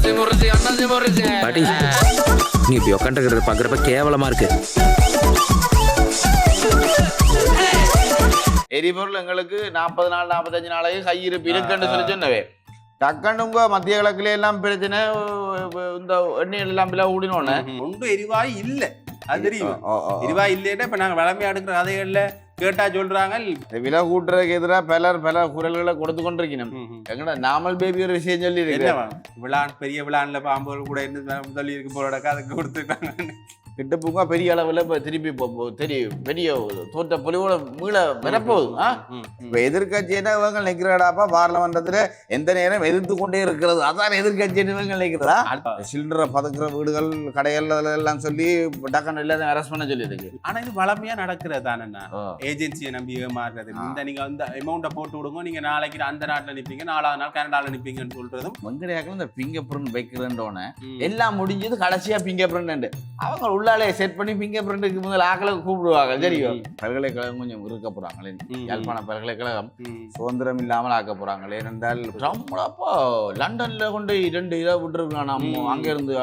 பாட்டி நீ இப்படி உட்காந்துக்கிறது பாக்குறப்ப கேவலமா இருக்கு. எரிபொருள் எங்களுக்கு 40 நாள் 45 நாளைக்கு கையிருப்பு இருக்குன்னு சொல்லி சொன்னவே டக்குனுங்க மத்திய கிழக்குல எல்லாம் பிரச்சனை. இந்த எண்ணெய் எல்லாம் விலை கூடினோன்னு ஒன்றும் எரிவாயு இல்லை, அது தெரியும். எரிவாயு இல்லைன்னா இப்ப நாங்க வளமையா எடுக்கிற கதைகள்ல கேட்டா சொல்றாங்க விலை கூட்டுறதுக்கு எதிராக பல குரல்களை கொடுத்து கொண்டிருக்கணும். எங்கடா நாமல் பேபி ஒரு விஷயம் சொல்லி இருக்கேன், விழான் பெரிய விழான்ல பாம்புகள் கூட என்ன சொல்லி இருக்கு போல அதுக்கு கொடுத்துருக்காங்க. கிட்ட பூங்கா பெரிய அளவில் இப்போ திருப்பி தெரியும் பெரிய தோற்ற பொலிவோட மீள வரப்போகுது. இப்போ எதிர்கட்சியினா இவங்க நிற்கிறாடாப்பா பார்லமெண்டத்தில் எந்த நேரம் எதிர்த்து கொண்டே இருக்கிறது, அதான் எதிர்கட்சின்னு இவங்க நிற்கிறதா. சிலிண்டரை பதுக்கிற வீடுகள் கடைகள் எல்லாம் சொல்லி டக்குன்னு இல்லாத அரெஸ்ட் பண்ண சொல்லியிருக்கு. ஆனா இது வளமையா நடக்கிறது தானே, ஏஜென்சியை நம்பி மாறுறது. இந்த நீங்க வந்து அமௌண்ட்டை போட்டு விடுங்க, நீங்க நாளைக்கு அந்த நாட்டில் நிற்பீங்க, 4வது நாள் கனடாவில் நிற்பீங்கன்னு சொல்றதும் வெங்கடையாக்கள் இந்த பிங்கர் பிரிண்ட் வைக்கிறோன்னு எல்லாம் முடிஞ்சது. கடைசியா பிங்கர் பிரிண்ட் அவங்க உள்ளாலே செட் பண்ணி பிங்கர் பிரிண்ட்டுக்கு முதல் ஆக்களை கூப்பிடுவாங்க. தெரியும் பல்கலைக்கழகம் கொஞ்சம் இருக்க போறாங்களே, யாழ்ப்பாண பல்கலைக்கழகம் சுதந்திரம் இல்லாமல் ஆக்க போறாங்களே. ஏனென்றால் அப்போ லண்டன்ல கொண்டு 2 இதை விட்டுருக்கான், நம்ம அங்க இருந்து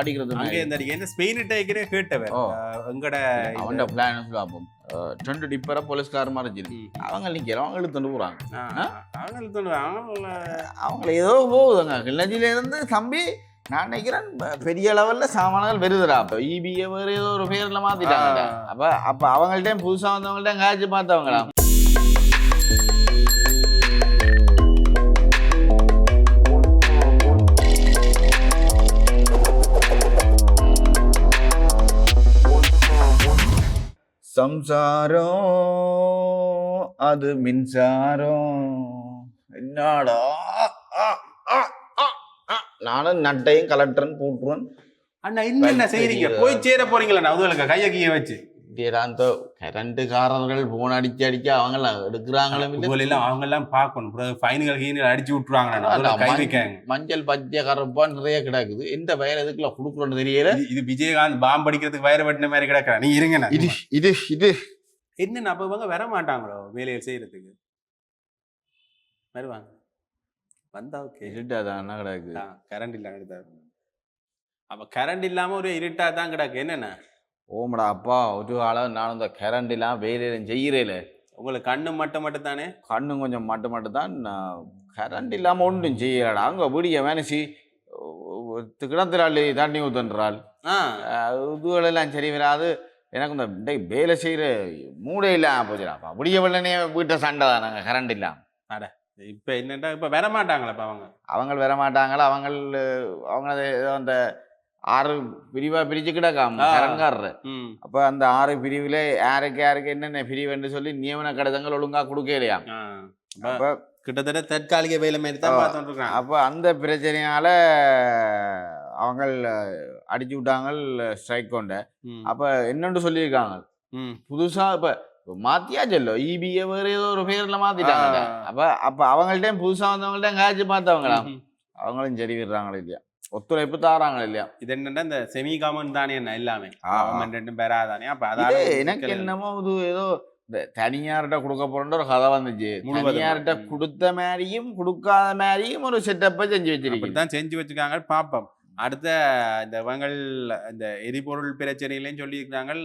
அடிக்கிறது. ஸ்பெயின்கிட்ட கேட்டவர் எங்கட அவன் பிளான் பார்ப்போம். 2 டிப்பரை போலீஸ்காரமா இருந்துச்சு, அவங்க நிற்கிறோம், அவங்க இழுத்துட்டு போறாங்க. அவங்கள ஏதோ போகுதுங்க கிள்ளஞ்சில இருந்து தம்பி. நான் நினைக்கிறேன் பெரிய லெவல்ல சாமான்கள் வருதுடா. அப்ப இபிஏ வேற ஏதோ ஒரு பேர்ல மாத்திட்டாங்க. அப்ப அவங்கள்ட்ட புதுசா வந்தவங்கள்ட்ட காய்ச்சி பார்த்தவங்களா. சம்சாரம் அது மின்சாரம் என்னடா. நானும் நட்டையும் கலெக்டர்னு போட்டுருவேன். அண்ணா என்ன செய்றீங்க, போய் சேர போறீங்களா? அதுல கைய கீய வச்சு கரண்ட்டுக்காரர்கள் போன் அடிக்க அவங்கெல்லாம் எடுக்கிறாங்களும் அவங்க எல்லாம் பார்க்கணும். ஃபைன்கள் கீழே அடிச்சு விட்டுருவாங்க. மஞ்சள் பச்சை கருப்பா நிறைய கிடக்குது. எந்த வயல் எதுக்குள்ள கொடுக்குறோன்னு தெரியல. இது விஜயகாந்த் பாம்பு அடிக்கிறதுக்கு வயிறு வெட்டின மாதிரி கிடக்குறா. நீ இருங்க. இது என்ன அப்ப இவங்க வர மாட்டாங்களோ வேலையை செய்யறதுக்கு? வருவாங்க, வந்தா ஓகே. இருட்டாதான் கிடக்கு, கரண்ட் இல்ல. அப்ப கரண்ட் இல்லாம ஒரு இருட்டா தான் கிடக்கு. என்னென்ன ஓமடா அப்பா ஒரு காலம் நானும் இந்த கரண்ட் இல்லாம வேலையிலும் செய்யறேல. உங்களுக்கு கண்ணு மட்டும் தானே? கண்ணு கொஞ்சம் மட்டும் தான். கரண்ட் இல்லாம ஒன்றும் செய்யலடா. அங்க வீடிய மேனசி கிணத்துறாள் தண்ணி ஊத்துன்றாள். இதுகளெல்லாம் சரி வராது. எனக்கு இந்த வேலை செய்யற மூடே இல்லாம போச்சுடாப்பா. விடிய வெள்ளனே வீட்டை சண்டை தான் நாங்கள் கரண்ட் இல்லாம. அட இப்ப என்னட்டா இப்ப வர மாட்டாங்களா? அவங்க வர மாட்டாங்களா? அவங்க அந்த 6 பிரிவா பிரிச்சு கிடக்காம கரண்காரரு. அப்ப அந்த 6 பிரிவுல யாருக்கு என்னென்ன பிரிவுன்னு சொல்லி நியமன கடிதங்கள் ஒழுங்கா கொடுக்கலையா. அப்ப கிட்டத்தட்ட தற்காலிக வேலை மாதிரி தான் பார்த்துட்டு இருக்காங்க. அப்ப அந்த பிரச்சனையால அவங்க அடிச்சு விட்டாங்க ஸ்ட்ரைக் கொண்ட. அப்ப என்னன்னு சொல்லியிருக்காங்க புதுசா இப்ப மாத்தியா செல்லோ இபிஏ வேற ஏதோ ஒரு பேர்ல மாத்திட்டாங்க. அப்ப அவங்கள்ட்ட புதுசா வந்தவங்கள்ட்ட காய்ச்சி பார்த்தவங்களா அவங்களும் சரி விடுறாங்களா இல்லையா, ஒத்துழைப்பு தாராங்களா இல்லையா. இது என்னன்னா இந்த செமி கவர்மெண்ட் தானே என்ன எல்லாமே கவர்மெண்ட் பெறாதானே. அப்ப அதாவது எனக்கு என்னமோ இது ஏதோ இந்த தனியார்கிட்ட கொடுக்க போறோன்ற ஒரு கதை வந்துச்சு. தனியார்கிட்ட கொடுத்த மாதிரியும் கொடுக்காத மாதிரியும் ஒரு செட்டப்பை செஞ்சு வச்சிருக்கீங்க. தான் செஞ்சு வச்சுக்காங்க. பாப்போம் அடுத்த இந்த வங்கள் இந்த எரிபொருள் பிரச்சனையிலையும் சொல்லியிருக்காங்க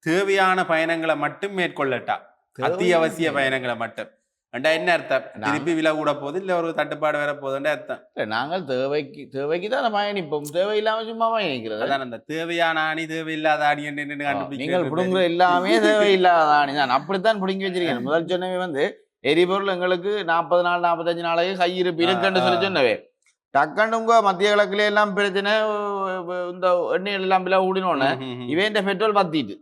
தேவையான பயணங்களை மட்டும் மேற்கொள்ளட்டா, அத்தியாவசிய பயணங்களை மட்டும். என்ன அர்த்தம்? திருப்பி விலை கூட போகுது, இல்ல ஒரு தட்டுப்பாடு வர போகுதுன்ற அர்த்தம். நாங்கள் தேவைக்கு தான் பயணிப்போம், தேவையில்லாம சும்மா பயணிக்கிறது. அதான் அந்த தேவையான ஆணி தேவையில்லாத ஆணி என்று கண்டுபிடிக்க. நீங்கள் பிடுங்குற எல்லாமே தேவையில்லாத ஆணி தான். அப்படித்தான் பிடுங்கி வச்சிருக்கேன். முதல் சொன்னவே எரிபொருள் எங்களுக்கு 40 நாள் 45 நாளைக்கு கையிருப்பு இருக்குன்னு சொல்லி சொன்னவே டக்குனுங்க மத்திய கிழக்குல எல்லாம் பிரச்சனை. இந்த எண்ணெய் எல்லாம் விலை கூடினோன்னு இவன் பெட்ரோல் பத்திட்டு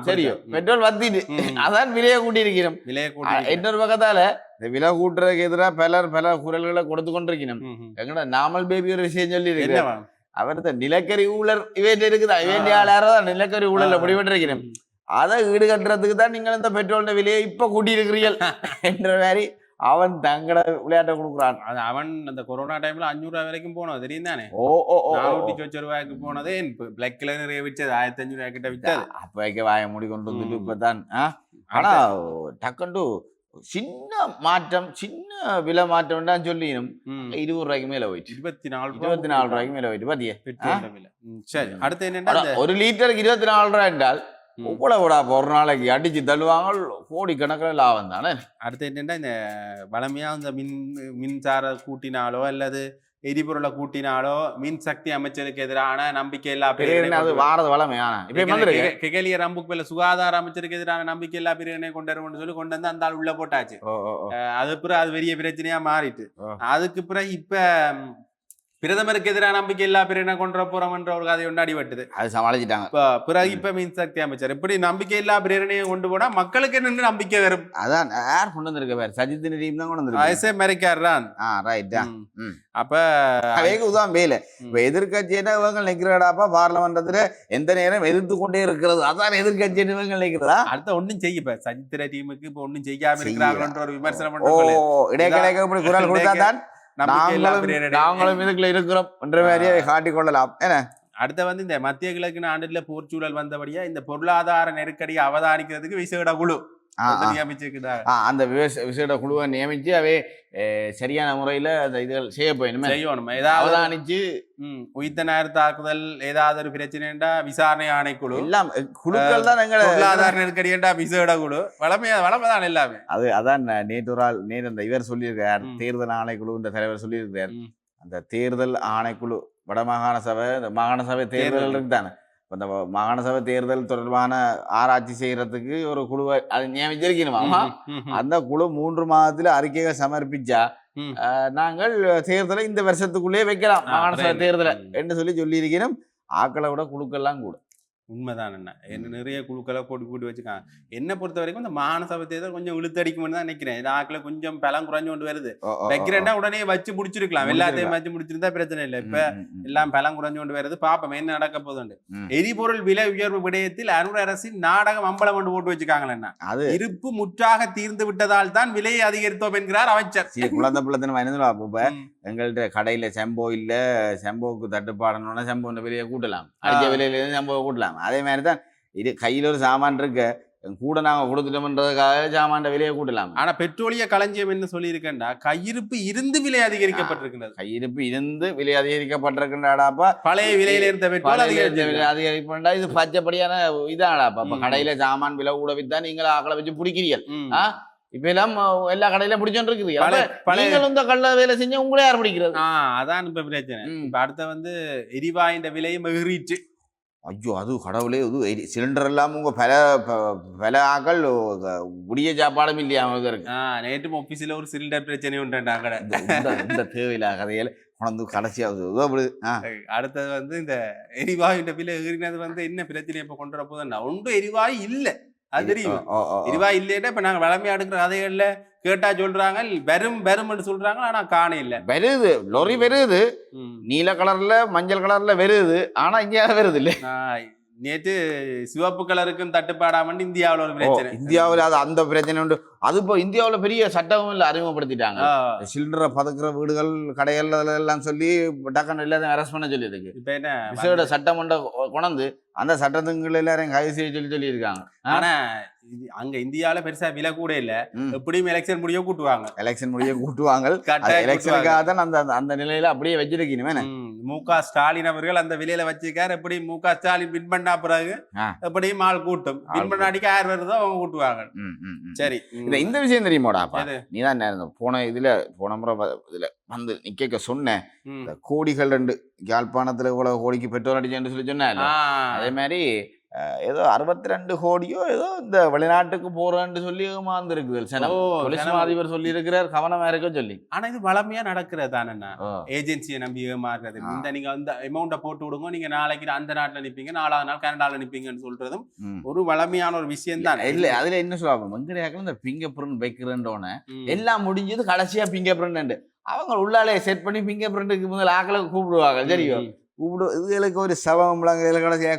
தெரியும், பெட்ரோல் பத்திட்டு அதான் விலையை கூட்டி இருக்கிறோம். இன்னொரு பக்கத்தால இந்த விலை கூட்டுறதுக்கு எதிராக பல குரல்களை கொடுத்து கொண்டிருக்கணும். எங்கடா நாமல் பேபி ஒரு விஷயம் சொல்லி இருக்கு. அவர் நிலக்கரி ஊழல் இவன் இருக்குதா, இவன் யாராவது நிலக்கரி ஊழல முடிவெட்டிருக்கிறேன். அதை ஈடுகட்டுறதுக்கு தான் நீங்கள் இந்த பெட்ரோல் விலையை இப்ப கூட்டி இருக்கிறீர்கள் என்ற மாதிரி அவன் தங்கட விளையாட்டை கொடுக்குறான். அவன் அந்த கொரோனா டைம்ல 500 ரூபாய் வரைக்கும் போனோம் தெரியும் தானே. 100 ரூபாய்க்கு போனதே பிளாக் கலர் நிறைய விற்றது 1500 ரூபாய் கிட்ட விற்றது. அப்ப வாய மூடி கொண்டு வந்துட்டு இப்பதான். ஆனா டக்குண்டு சின்ன மாற்றம், சின்ன விலை மாற்றம் தான் சொல்லியும் 20 ரூபாய்க்கு மேல போயிட்டு, 24 ரூபாய்க்கு மேல போயிட்டு பாத்தியா பெட்ரோல் விலை. சரி, அடுத்து என்னன்னா ஒரு லிட்டருக்கு 24 ரூபாய் என்றால் இவ்வளவுடா ஒரு நாளைக்கு அடிச்சு தள்ளுவாங்க, கோடிக்கணக்கில் லாபம் தானே. அடுத்து என்னன்னா இந்த வளமையா இந்த மின்சார கூட்டினாலோ அல்லது எரிபொருளை கூட்டினாலோ மின்சக்தி அமைச்சருக்கு எதிரான நம்பிக்கை இல்லா அது வாரது வளமையான கெகலிய ரம்புக்கு சுகாதார அமைச்சருக்கு எதிரான நம்பிக்கை இல்லா பிரிவினை கொண்டு வரும்னு சொல்லி கொண்டு வந்து அந்த ஆள் உள்ள போட்டாச்சு. அது பிறகு அது பெரிய பிரச்சனையா மாறிட்டு, அதுக்கு பிறகு இப்ப பிரதமருக்கு எதிரான நம்பிக்கை இல்லா பிரிவினை கொண்டு போறோம் என்ற ஒரு கதை ஒன்று அடிபட்டது. அது சமாளிச்சுட்டாங்க. பிறகு இப்ப மின்சக்தி அமைச்சர் இப்படி நம்பிக்கை இல்லா பிரிவினையை கொண்டு போனா மக்களுக்கு என்ன நம்பிக்கை வரும்? அதான் யார் கொண்டு வந்திருக்க பேர், சஜித் டீம் தான் கொண்டு வந்திருக்கு. மறைக்காருதான். அப்ப உதான் வேலை. இப்ப எதிர்கட்சியினா இவங்க நிக்கிறடாப்பா பார்லமெண்டத்துல எந்த நேரம் எதிர்த்து கொண்டே இருக்கிறது, அதான் எதிர்கட்சி இவங்க நிக்கிறதா. அடுத்த ஒன்னும் செய்ய சஜித்திர டீமுக்கு இப்ப ஒன்னும் செய்யாம இருக்கிறாங்கன்ற ஒரு விமர்சனம் இடைக்கிடைக்க இப்படி குரல் கொடுத்தாதான் நாங்களும் இதுக்குள்ள இருக்கிறோம் என்ற மாதிரியே காட்டிக்கொள்ளலாம். ஏன்னா அடுத்த வந்து இந்த மத்திய கிழக்கு நாடுல போர்ச்சூழல் வந்தபடியா இந்த பொருளாதார நெருக்கடியை அவதானிக்கிறதுக்கு விசேட குழு அந்த விசேட குழுவை நியமிச்சு அவை சரியான முறையில அந்த இதுகள் செய்யணும், அவதானிச்சு உயிர்த்த நேர தாக்குதல் ஏதாவது ஒரு பிரச்சனைண்டா விசாரணை ஆணைக்குழு எல்லாம் குழுக்கள் தான் எங்களை பொருளாதார நெருக்கடியா விசேட குழு வளமைதான் எல்லாமே. அதான் நேற்று அந்த இவர் சொல்லியிருக்கார், தேர்தல் ஆணைக்குழுன்ற தலைவர் சொல்லியிருக்கார். அந்த தேர்தல் ஆணைக்குழு வடமாகாண சபை, இந்த மாகாண சபை தேர்தல் இருக்குதானே, அந்த மாகாண சபை தேர்தல் தொடர்பான ஆராய்ச்சி செய்யறதுக்கு ஒரு குழுவை அது நியமிச்சிருக்கணுமா. அந்த குழு 3 மாதத்துல அறிக்கையை சமர்ப்பிச்சா நாங்கள் தேர்தலை இந்த வருஷத்துக்குள்ளே வைக்கலாம், மாகாண சபை தேர்தலை என்று சொல்லி இருக்கணும். ஆக்களை விட குழுக்கள்லாம் கூட உண்மைதான். என்ன நிறைய குழுக்களை கூட்டி வச்சுக்காங்க. என்ன பொறுத்த வரைக்கும் இந்த மாகாண சபை தேர்தல் கொஞ்சம் இழுத்தடிக்கும்னு தான் நினைக்கிறேன். ஆக்களை கொஞ்சம் பலம் குறைஞ்சு கொண்டு வருது. வைக்கிறேன்னா உடனே வச்சு முடிச்சிருக்கலாம், எல்லாத்தையும் வச்சு முடிச்சிருந்தா பிரச்சனை இல்லை. இப்ப எல்லாம் பலம் குறைஞ்சு கொண்டு வருது. பாப்போம் என்ன நடக்க போதுண்டு. எரிபொருள் விலை உயர்வு விடயத்தில் அனுர அரசின் நாடகம் அம்பலம் கொண்டு போட்டு வச்சுக்காங்களா, அது இருப்பு முற்றாக தீர்ந்து விட்டதால் தான் விலையை அதிகரித்தோம் என்கிறார் அமைச்சர். குழந்தை பிள்ளை எங்கள்கிட்ட கடையில செம்போ இல்ல, செம்போவுக்கு தட்டுப்பாடணும்னா செம்போ விலையை கூட்டலாம், அடிச்ச விலையில இருந்து செம்போவை கூட்டலாம். அதே மாதிரிதான் இது கையில் ஒரு சாமான் இருக்கு கூட நாங்க கொடுத்துட்டோம்ன்றதுக்காக சாமான விலையை கூட்டலாம். ஆனா பெட்ரோலிய களஞ்சியம் என்ன சொல்லி இருக்கேன்டா, கையிருப்பு இருந்து விலை அதிகரிக்கப்பட்டிருக்கின்றது. கையிருப்பு இருந்து விலை அதிகரிக்கப்பட்டிருக்கின்றாடாப்பா, பழைய விலையில இருந்த பெட்ரோல் அதிகரிப்பா இது பச்சைப்படியான இதாடாப்பா. இப்ப கடையில சாமான் விலை கூட வித்தா நீங்கள ஆக்களை வச்சு பிடிக்கிறீர்கள். இப்ப எல்லாம் எல்லா கடையில பிடிச்சோன்னு இருக்குது. இந்த கல்ல வேலை செஞ்சா உங்களே யார் பிடிக்கிறது? அதான் இப்ப பிரச்சனை. இப்ப அடுத்த வந்து எரிவாயின் விலையும் எகிரிச்சு. ஐயோ அது கடவுளே, இது சிலிண்டர் எல்லாம் உங்க பல ஆக்கள் உடைய சாப்பாடும் இல்லையா இருக்கு. நேற்று ஆபீஸ்ல ஒரு சிலிண்டர் பிரச்சனை உண்டாங்க. இந்த தேவையில்ல கதையில கொண்டு கடைசியாவது. அடுத்தது வந்து இந்த எரிவாயு விலை எகிரினது வந்து என்ன பிரச்சனை இப்ப கொண்டு வர போதுன்னா, ஒன்றும் எரிவாயு இல்ல, அது தெரியும். எரிவாயு இல்லைன்னா இப்ப நாங்க வளமையா எடுக்கிற கதைகள்ல கேட்டா சொல்றாங்க வெறும் சொல்றாங்க, ஆனா காண இல்ல. வருது, லொரி வருது, நீல கலர்ல மஞ்சள் கலர்ல வருது, ஆனா இங்க வருது இல்ல. நேற்று சிவப்பு கலருக்கும் தட்டுப்பாடாம இந்தியாவில் ஒரு பிரச்சனை. இந்தியாவில் அது அந்த பிரச்சனை உண்டு. அது இப்போ இந்தியாவில் பெரிய சட்டமும் இல்லை, அறிமுகப்படுத்திட்டாங்க. சிலிண்டரை பதுக்குற வீடுகள் கடைகள் எல்லாம் சொல்லி டக்குன்னு எல்லாத்தையும் அரெஸ்ட் பண்ண சொல்லி இருக்கு. இப்ப என்ன விசேட சட்டம் கொண்டு அந்த சட்டத்துங்களை எல்லாரும் கைது செய்ய சொல்லி இருக்காங்க. ஆனா அங்க இந்தியாவில பெருசா விலை கூட இல்ல, எப்படியும் எலெக்ஷன் முடிய கூட்டுவாங்க. எலெக்ஷனுக்காக தான் அந்த நிலையில அப்படியே வச்சிருக்கீங்க. மு.க. ஸ்டாலின் அவர்கள் அந்த விலையில வச்சிருக்காரு. எப்படி மு.க. ஸ்டாலின் வின் பண்ணா பிறகு எப்படியும் ஆள் கூட்டும், வின் பண்ணாடிக்கு யார் வருதோ அவங்க கூட்டுவாங்க. சரி, இந்த விஷயம் தெரியுமாடாப்பா, நீதான் போன முறை இதுல வந்து நிக்க சொன்ன கோடிகள் 2 யாழ்ப்பாணத்துல இவ்வளவு கோடிக்கு பெட்ரோல் அடிச்சேன்னு சொல்லி சொன்ன, அதே மாதிரி ஏதோ 62 கோடியோ ஏதோ இந்த வெளிநாட்டுக்கு போறேன்னு சொல்லி ஏமாந்துருக்குது. அதிபர் சொல்லி இருக்கிறார், கவனமா இருக்க சொல்லி. ஆனா இது வளமையா நடக்கிறதான ஏஜென்சியை நம்பி ஏமாறுறது. இந்த நீங்க அந்த அமௌண்ட்டை போட்டு விடுங்க, நீங்க நாளைக்கு அந்த நாட்டுல நிப்பீங்க, 4வது நாள் கனடால நிப்பீங்கன்னு சொல்றதும் ஒரு வளமையான ஒரு விஷயம் தான். இல்ல அதுல என்ன சொல்லுவாங்க, மங்கரையாக்கள் இந்த பிங்கர் பிரிண்ட் வைக்கிறோன்னு எல்லாம் முடிஞ்சது, கடைசியா பிங்கர் பிரிண்ட் அவங்க உள்ளாலே செட் பண்ணி பிங்கர் பிரிண்ட்டுக்கு முதல்ல ஆக்களை கூப்பிடுவாங்க. தெரியும், இதுகளுக்கு ஒரு சவம்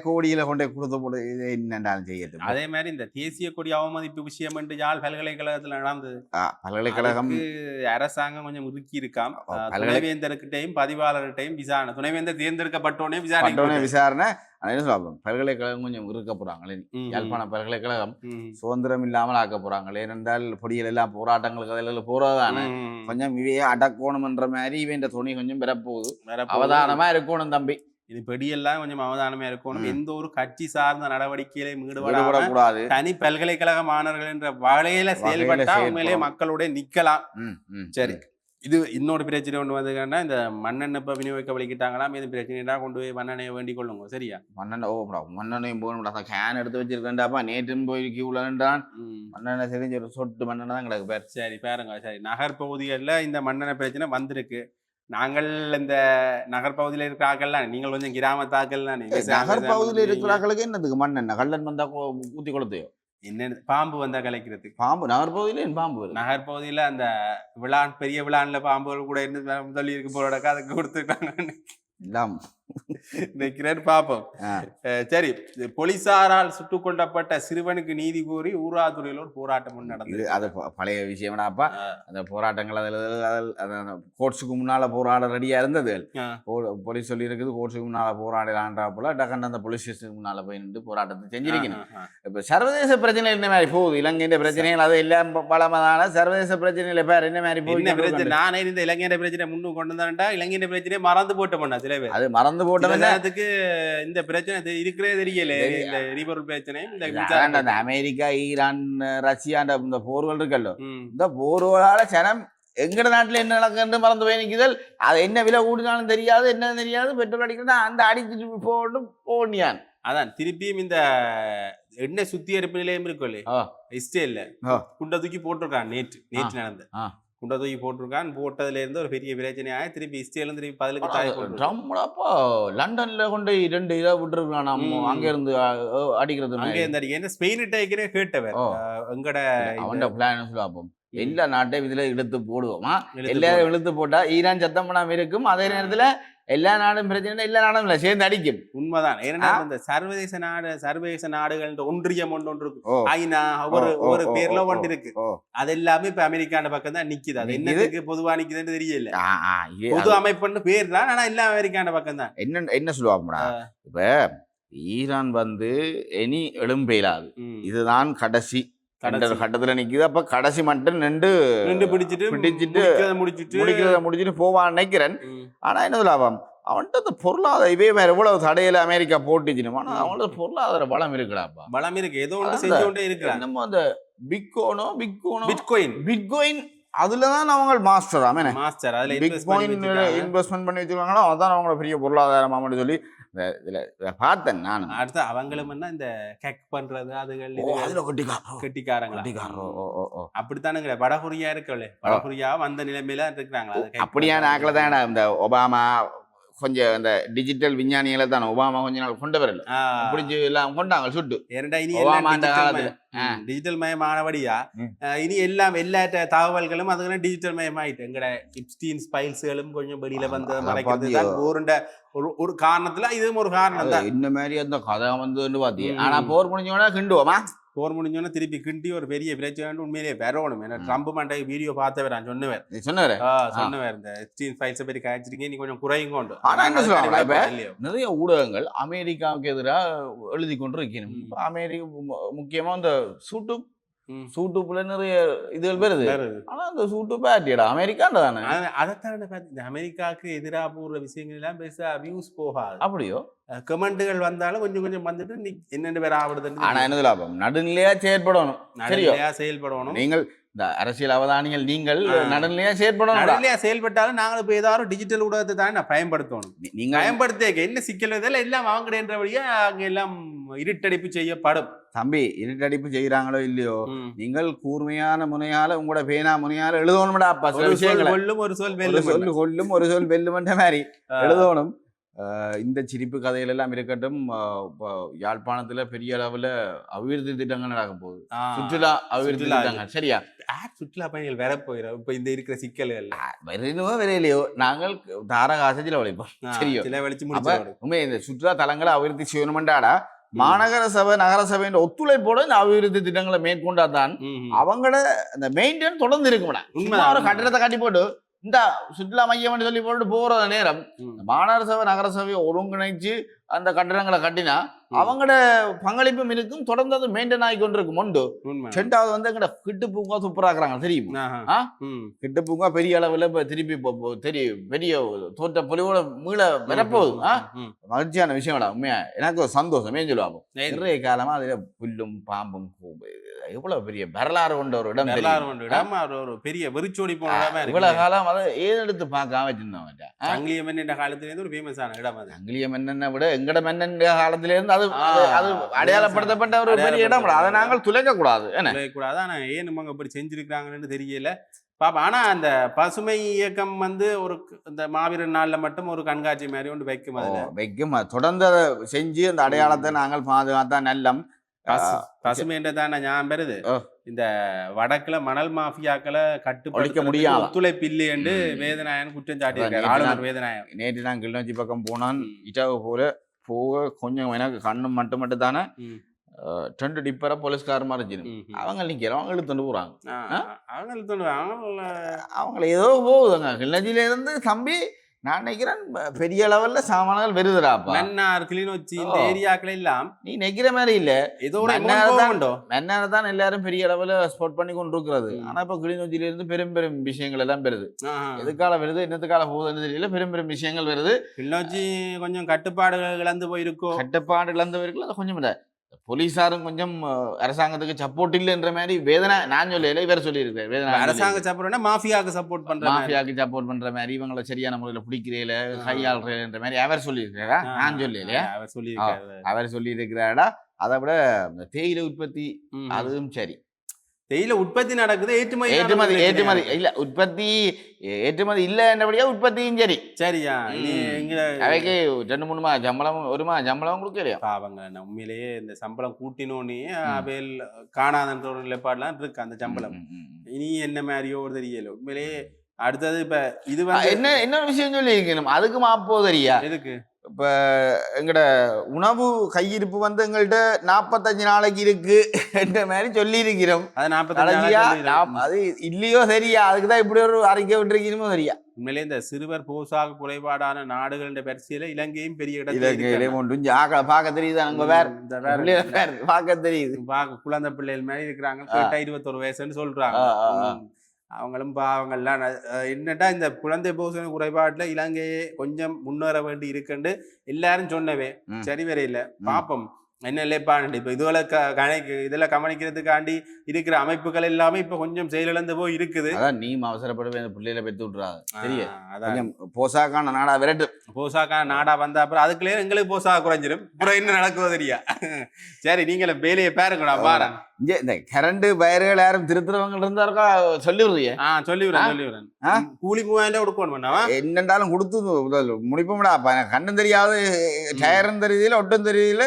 கோடியில கொண்டே கொடுத்த போது இது என்னண்டாலும் செய்யட்டும். அதே மாதிரி இந்த தேசிய கொடி அவமதிப்பு விஷயம் என்று யாழ் பல்கலைக்கழகத்துல நடந்தது. பல்கலைக்கழகம் அரசாங்கம் கொஞ்சம் முறுக்கி இருக்காம். துணைவேந்தர்கிட்டையும் பதிவாளர்கிட்டையும் விசாரணை, துணைவேந்தர் தேர்ந்தெடுக்கப்பட்டோடனே விசாரணை. அதே சொல்லுவோம் பல்கலைக்கழகம் கொஞ்சம் இருக்க போறாங்களே யாழ்ப்பாண பல்கலைக்கழகம் ம். சுதந்திரம் இல்லாமல் ஆக்க போறாங்களே ஏனென்றால் பொடிகள் எல்லாம் போராட்டங்களுக்கு அதில் போறதானே ம். கொஞ்சம் இவையே அடக்கணும்ன்ற மாதிரி இவன் துணி கொஞ்சம் பெறப்போகுது வரப்போகுது. அவதானமா இருக்கணும் தம்பி இது பெடியெல்லாம் கொஞ்சம் அவதானமே இருக்கணும். எந்த ஒரு கட்சி சார்ந்த நடவடிக்கையில ஈடுபடாம ஈடுபடக்கூடாது தனி பல்கலைக்கழக மாணவர்கள் என்ற வகையில செயல்பட்டா உண்மையிலேயே மக்களுடைய நிக்கலாம். சரி, இது இன்னொரு பிரச்சனை ஒன்று வந்ததுன்னா இந்த மண்ணெண்ணெய் இப்போ விநியோகிக்க வலிக்கிட்டாங்களாம். இது பிரச்சனைனா கொண்டு போய் மண்ணெண்ணெயை வேண்டிக் கொள்ளுங்க. சரியா? மண்ணெண்ணையும் போகணும் கேன் எடுத்து வச்சிருக்கேன்டாப்பா நேற்றும் போய் கியூலன்றான் மண்ணெண்ணெய் செறிஞ்சு ஒரு சொட்டு மண்ணெண்ணெய் தான் கிடக்கு பேர். சரி பாருங்க. சரி, நகர்பகுதிகளில் இந்த மண்ணெண்ணெய் பிரச்சனை வந்திருக்கு. நாங்கள் இந்த நகர்பகுதியில் இருக்கிற ஆக்கள்லாம் நீங்கள் கொஞ்சம் கிராமத்தாக்கள் தான். நகர்பகுதியில் இருக்கிறார்களுக்கு என்னதுக்கு மண்ணெண்ணெய் கல்லன் வந்தா ஊத்தி கொளுத்தையோ என்ன பாம்பு வந்தா கலைக்கிறதுக்கு? பாம்பு நகர்பகுதியில பாம்பு வரும். நகர்பகுதியில அந்த விழான் பெரிய விழான்ல பாம்புகள் கூட இருந்து முதல் இருக்கு போறடக்கா அதுக்கு கொடுத்துட்டாங்க எல்லாம் நினைக்கிறேன். பார்ப்போம். சரி, போலீசாரால் சுட்டுக் கொல்லப்பட்ட சிறுவனுக்கு நீதி கோரி ஊராதுறையில் ஒரு போராட்டம் நடந்தது. அது பழைய விஷயம்டாப்பா. அந்த போராட்டங்கள் அதில் கோர்ட்ஸுக்கு முன்னால போராட ரெடியா இருந்தது. போலீஸ் சொல்லி இருக்குது கோர்ட்ஸுக்கு முன்னால போராடலான்றா போல டக்குன்னு அந்த போலீஸ் ஸ்டேஷனுக்கு முன்னால போய் நின்று போராட்டத்தை செஞ்சிருக்கணும். இப்ப சர்வதேச பிரச்சனை என்ன மாதிரி போகுது? இலங்கையின் பிரச்சனைகள் அது எல்லாம் பலமதான சர்வதேச பிரச்சனையில பேர் என்ன மாதிரி போகுது? நானே இந்த இலங்கையின் பிரச்சனை முன்னு கொண்டு வந்தா இலங்கையின் பிரச்சனையை மறந்து போட்ட பண்ணா சில பேர். அது மறந்து போட்டதுக்கு இந்த பிரச்சனை இருக்கிறதே தெரியல. இந்த எரிபொருள் பிரச்சனை, இந்த அமெரிக்கா ஈரான் ரஷ்யா இந்த போர்கள் இருக்கல்லோ, இந்த போர்களால சனம் எங்கட நாட்டுல என்ன நடக்குன்னு மறந்து போய் நிக்குதல். அது என்ன விலை கூடினாலும் தெரியாது, என்ன தெரியாது. பெட்ரோல் அடிக்கிறதா அந்த அடிச்சுட்டு போட்டு போனியான். அதான் திருப்பியும் இந்த எண்ணெய் சுத்திகரிப்பு நிலையம் இருக்குல்ல இஸ்ரேல்ல குண்டை தூக்கி போட்டிருக்கான். நேற்று நடந்த குண்டை தூக்கி போட்டிருக்கான். போட்டதுல இருந்து ஒரு பெரிய பிரச்சனையாக திருப்பி இஸ்ரேல் திருப்பி பதிலுக்கு தாய் போட்டுப்பா. லண்டன்ல கொண்டு 2 இதை விட்டுருக்கான். அங்க இருந்து அடிக்கிறது அங்க இருந்து அடிக்க ஸ்பெயின் டேக்கனே கேட்டவர் எங்கட அவன் பிளான் சொல்லுவோம். எல்லா நாட்டையும் இதுல இழுத்து போடுவோமா, எல்லாரும் இழுத்து போட்டா ஈரான் சத்தம் பண்ணாம இருக்கும். அதே நேரத்துல எல்லா நாடும் பிரச்சனை எல்லா நாடும் இல்ல சேர்ந்து அடிக்கும். உண்மைதான். ஏன்னா இந்த சர்வதேச நாடுகள் ஒன்றியம் ஒன்று இருக்கு. ஐநா ஒரு பேர்ல ஒன்று இருக்கு. அது எல்லாமே இப்ப அமெரிக்கான பக்கம் தான் நிக்குது. அது என்னதுக்கு பொதுவா நிக்குதுன்னு தெரியல. பொது அமைப்புன்னு பேர் தான், ஆனா எல்லாம் அமெரிக்கான பக்கம் தான். என்ன சொல்லுவாங்க இப்ப ஈரான் இனி எழும்பெயலாது, இதுதான் கடைசி கட்டத்துல நிக்குது. அப்ப கடைசி மட்டும் நின்று பிடிச்சிட்டு முடிச்சுட்டு போவான்னு நினைக்கிறேன். ஆனா என்ன லாபம் அவன்கிட்ட பொருளாதார இவே வேற எவ்வளவு தடையில அமெரிக்கா போட்டுச்சுன்னு. ஆனா அவங்களோட பொருளாதார பலம் இருக்குடாப்பா. பலம் இருக்கு, ஏதோ ஒன்று செஞ்சு கொண்டே இருக்கு. நம்ம அந்த பிட்காயின் அதுலதான் அவங்க மாஸ்டர். மாஸ்டர் அதுல இன்வெஸ்ட்மெண்ட் பண்ணி வச்சிருக்காங்களோ அதான் அவங்களோட பெரிய பொருளாதாரம் அப்படின்னு சொல்லி பார்த்தேன் நான். அடுத்து அவங்களும் இந்த கேக் பண்றது அதுகள் கெட்டிக்காரங்களா அப்படித்தானுங்க. வடகொரியா இருக்கல, வடகொரியா அந்த நிலைமையில இருக்கிறாங்களா? அப்படியான ஆக்களை தான் இந்த ஒபாமா கொஞ்சம் இந்த டிஜிட்டல் விஞ்ஞானிகளை தான் ஒபாமா கொஞ்ச நாள் கொண்டு வரல பிடிச்சி எல்லாம் கொண்டாங்க சுட்டு. டிஜிட்டல் மயமானபடியா இனி எல்லாம் எல்லா தகவல்களும் அதுக்கு டிஜிட்டல் மயமாயிட்டு எங்கட இப்ஸ்டீன் ஸ்பைல்ஸ்களும் கொஞ்சம் வெளியில வந்து மறைக்கிறது ஒரு காரணத்துல இதுவும் ஒரு காரணம் தான். இந்த மாதிரி அந்த கதை பாத்தீங்க. ஆனா போர் முடிஞ்சோன்னா கிண்டுவோமா, போர் முடிஞ்சோன்னா திருப்பி கிண்டி ஒரு பெரிய பிரச்சனை உண்மையிலேயே வரணும். ஏன்னா ட்ரம்ப் மண்டை வீடியோ பார்த்தவர் சொன்னவர் இந்த எப்ஸ்டீன் ஃபைல்ஸை பற்றி காய்ச்சிருக்கீங்க, நீ கொஞ்சம் குறையும் கொண்டு. ஆனா என்ன சொல்லுவாங்க, நிறைய ஊடகங்கள் அமெரிக்காவுக்கு எதிராக எழுதி கொண்டு இருக்கணும். அமெரிக்கா முக்கியமா இந்த சூட்டுப்புல நிறைய இதுகள் வருது. ஆனா அந்த சூட்டு பேட்டியடா அமெரிக்காண்ட தானே. அதைத்தான் இந்த அமெரிக்காவுக்கு எதிராக போடுற விஷயங்கள் எல்லாம் பெருசா வியூஸ் போகாது. அப்படியோ கமெண்ட்கள் வந்தாலும் கொஞ்சம் கொஞ்சம் வந்துட்டு என்னென்ன பேர் ஆகுது. ஆனா என்ன லாபம், நடுநிலையா செயற்படணும். நடுநிலையா செயல்படணும். நீங்கள் இந்த அரசியல் அவதானிகள் நீங்கள் நடுநிலையா செயற்படணும். நடுநிலையா செயல்பட்டாலும் நாங்கள் இப்போ ஏதாவது டிஜிட்டல் ஊடகத்தை தான் நான் பயன்படுத்தணும். நீங்க பயன்படுத்த என்ன சிக்கல் இதெல்லாம் எல்லாம் வாங்குறேன்றபடியா அங்க எல்லாம் இருட்டடிப்பு செய்யப்படும். தம்பி, இருட்டடிப்பு செய்யறாங்களோ இல்லையோ, நீங்கள் கூர்மையான முனையால உங்களோட பேனா முனையால எழுதணும்டா. ஒரு சொல் வெல்லும் என்ற மாதிரி எழுதணும். இந்த சிரிப்பு கதைகள் எல்லாம் இருக்கட்டும். யாழ்ப்பாணத்துல பெரிய அளவுல அபிவிருத்தி திட்டங்கள் நடக்க போகுது. சுற்றுலா அபிவிருத்தி திட்டங்கள். சரியா? சுற்றுலா பயணிகள் வேற போயிடும். இப்ப இந்த இருக்கிற சிக்கல்கள் வரணுமோ வரையிலையோ நாங்கள் தாரகாசத்துல வளைப்போம். சரியோ? உண்மை இந்த சுற்றுலா தலங்களை அபிவிருத்தி செய்யணும்டாடா மாநகர சபை நகர சபையின் ஒத்துழைப்போட இந்த அபிவிருத்தி திட்டங்களை மேற்கொண்டாதான் அவங்களோட அந்த மெயின்டெயின் தொடர்ந்து இருக்கும்டா. ஒரு கட்டடத்தை கட்டி போட்டு இந்த சுற்றுலா மையம் சொல்லி போட்டு போற நேரம் மாநகர சபை நகர சபையை ஒருங்கிணைச்சு அந்த கட்டடங்களை கட்டினா அவங்களோட பங்களிப்பும் இருக்கும், தொடர்ந்து அது மெயின்டைன் ஆகி கொண்டிருக்கும் உண்டு. ரெண்டாவது வந்து எங்கட கிட்டு பூங்கா சூப்பராக்குறாங்க தெரியுமா? கிட்டு பூங்கா பெரிய அளவுல இப்ப திருப்பி பெரிய தோட்ட பொலிவோட மீள வரப்போகுது. மகிழ்ச்சியான விஷயம் உண்மையா எனக்கு ஒரு சந்தோஷம். ஏன் சொல்லுவாங்க நிறைய காலமா அதுல புல்லும் பாம்பும் எவ்வளவு பெரிய வரலாறு கொண்ட ஒரு இடம், ஒரு பெரிய வெறிச்சோடி போன இவ்வளவு காலம் அதை ஏதெடுத்து பார்க்காம வச்சிருந்தோம். சங்கிலிய மன்னன் காலத்துல இருந்து ஒரு ஃபேமஸான இடம் அது. சங்கிலிய மன்னனை விட எங்கட மன்னன் காலத்துல இருந்து அது அது அடையாளப்படுத்தப்பட்ட ஒரு பெரிய இடம். அதை நாங்கள் துளைக்க கூடாது, கூடாது. ஆனா ஏன் நம்ம இப்படி செஞ்சிருக்காங்கன்னு தெரியல பாப்பா. ஆனா அந்த பசுமை இயக்கம் வந்து ஒரு இந்த மாவீரர் நாள்ல மட்டும் ஒரு கண்காட்சி மாதிரி ஒன்று வைக்கும். தொடர்ந்து அதை செஞ்சு அந்த அடையாளத்தை நாங்கள் பாதுகாத்தா நல்லம். பசுமைன்றதான ஞாபகம் பெறுது. இந்த வடக்குல மணல் மாஃபியாக்களை கட்டுப்படுத்த முடியாது, ஒத்துழைப்பு இல்லை என்று வேதநாயகன் குற்றம் சாட்டியிருக்காரு. ஆளுநர் வேதநாயகன் நேற்று நான் கிளிநொச்சி பக்கம் போனான். இட்டாவை போக கொஞ்சம் எனக்கு கண்ணு மட்டும் தானே 2 டிப்பரை போலீஸ்காரமா இருந்துச்சு. அவங்க நிக்கிறோம், அவங்க இழுத்துட்டு போறாங்க. அவங்கள ஏதோ போகுதுங்க கிளிநொச்சியில இருந்து. தம்பி நான் நினைக்கிறேன் பெரிய லெவல்ல சாமான்கள் வருதுடாப்பா. மன்னார் கிளிநொச்சி இந்த ஏரியாக்கள் எல்லாம் நீ நிக்கிற மாதிரி இல்ல. ஏதோ மன்னார் தான் எல்லாரும் பெரிய அளவுல ஸ்போர்ட் பண்ணி கொண்டு இருக்கிறது. ஆனா இப்ப கிளிநொச்சியில இருந்து பெரும் பெரும் விஷயங்கள் எல்லாம் வருது. எதுக்கால வருது, என்னத்துக்கால போகுதுன்னு தெரியல, பெரும் பெரும் விஷயங்கள் வருது. கிளிநொச்சி கொஞ்சம் கட்டுப்பாடுகள் இழந்து போயிருக்கும். கட்டுப்பாடு இழந்து போயிருக்கல, அது கொஞ்சம் இல்ல. போலீசாரும் கொஞ்சம் அரசாங்கத்துக்கு சப்போர்ட் இல்லைன்ற மாதிரி வேதனை நான் சொல்லல, இவர் சொல்லியிருக்காரு. அரசாங்க சப்போர்ட்னா மாஃபியாவுக்கு சப்போர்ட் பண்ற மாதிரி இவங்களை சரியான முறையில பிடிக்கிறீல கையாளுறன்ற மாதிரி அவர் சொல்லியிருக்காரா? நான் சொல்லலையா? அவர் சொல்லியிருக்கிறாரா? அதை விட தேயிலை உற்பத்தி அதுவும் சரி. தேயிலை உற்பத்தி நடக்குது, ஏற்றுமதி இல்ல, உற்பத்தி ஏற்றுமதி இல்ல என்றபடியா உற்பத்தியும் சரி. சரியா? அவைக்கு 2-3 சம்பளம் 1 சம்பளம் கொடுக்கலையா? பாவங்க உண்மையிலேயே இந்த சம்பளம் கூட்டினோன்னே அவையில் காணாதன்ற ஒரு நிலைப்பாடுலாம் இருக்கு. அந்த சம்பளம் இனி என்ன மாதிரியோ ஒரு தெரியல உண்மையிலேயே. அடுத்தது இப்ப இது என்ன விஷயம் சொல்லி இருக்கணும், அதுக்கு மாப்போ தெரியா? எதுக்கு இப்ப எங்கட உணவு கையிருப்பு வந்து எங்கள்கிட்ட 45 நாளைக்கு இருக்கு என்ற மாதிரி சொல்லி இருக்கிறோம். அது இல்லையோ சரியா? அதுக்குதான் இப்படி ஒரு அறிக்கை விட்டுருக்கணுமோ சரியா? உண்மையிலே இந்த சிறுவர் போசாக்கு குறைபாடான நாடுகளின் பரிசையில இலங்கையும் பெரிய பார்க்க தெரியுது. அங்க வேற பார்க்க தெரியுது. குழந்தை பிள்ளைகள் மாதிரி இருக்கிறாங்க. 21 வயசுன்னு சொல்றாங்க. அவங்களும் பாவங்கள்லாம் என்னட்டா இந்த குழந்தை போஷண குறைபாட்டுல இலங்கையே கொஞ்சம் முன்னேற வேண்டி இருக்குன்னு எல்லாரும் சொன்னவே சரி வர இல்லை. பாப்போம் என்ன இல்லைப்பாண்டி. இப்ப இதுல கவனிக்கிறதுக்காண்டி இருக்கிற அமைப்புகள் எல்லாமே இப்ப கொஞ்சம் செயலிழந்து போய் இருக்குது. அதான் நீ அவசரப்படவே பிள்ளைகளை பெற்று விட்டுறாங்க. சரியா? அதான் போசாக்கான நாடா விரட்டு. போசாக்கான நாடா வந்த அப்புறம் அதுக்குள்ளே எங்களுக்கு போசாக குறைஞ்சிடும். அப்புறம் என்ன நடக்குதோ தெரியா? சரி, நீங்கள வேலையை பாருங்கடா பாரு. இந்த கரண்ட் வயர்கள் யாரும் திருத்துறவங்க இருந்தாருக்கா சொல்லிடுறிய? சொல்லிவிடுறேன். கூலி 3000 கொடுக்கணும். என்னண்டாலும் கொடுத்து முடிப்போம்டா. கண்ணும் தெரியாது, டயரும் தெரியல, ஒட்டும் தெரியல.